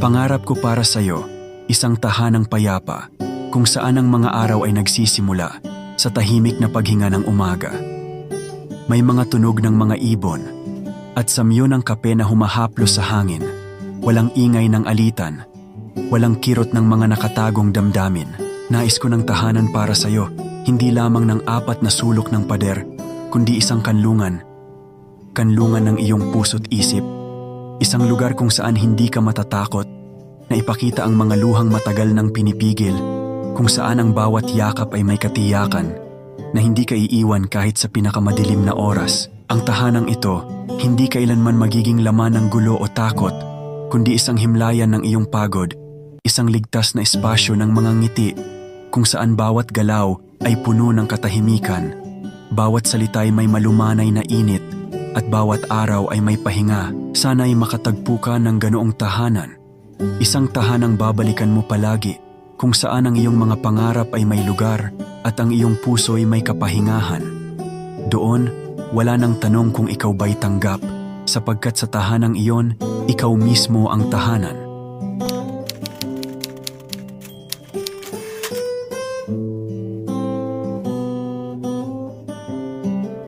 Pangarap ko para sa'yo, isang tahanang payapa, kung saan ang mga araw ay nagsisimula sa tahimik na paghinga ng umaga. May mga tunog ng mga ibon at samyo ng kape na humahaplos sa hangin. Walang ingay ng alitan, walang kirot ng mga nakatagong damdamin. Nais ko ng tahanan para sa'yo, hindi lamang ng 4 na sulok ng pader, kundi isang kanlungan. Kanlungan ng iyong puso't isip. Isang lugar kung saan hindi ka matatakot na ipakita ang mga luhang matagal nang pinipigil, kung saan ang bawat yakap ay may katiyakan na hindi ka iiwan kahit sa pinakamadilim na oras. Ang tahanang ito, hindi kailanman magiging laman ng gulo o takot, kundi isang himlayan ng iyong pagod, isang ligtas na espasyo ng mga ngiti, kung saan bawat galaw ay puno ng katahimikan, bawat salita ay may malumanay na init, at bawat araw ay may pahinga. Sana'y makatagpo ka ng ganoong tahanan. Isang tahanang babalikan mo palagi, kung saan ang iyong mga pangarap ay may lugar at ang iyong puso ay may kapahingahan. Doon, wala nang tanong kung ikaw ba'y tanggap, sapagkat sa tahanang iyon, ikaw mismo ang tahanan.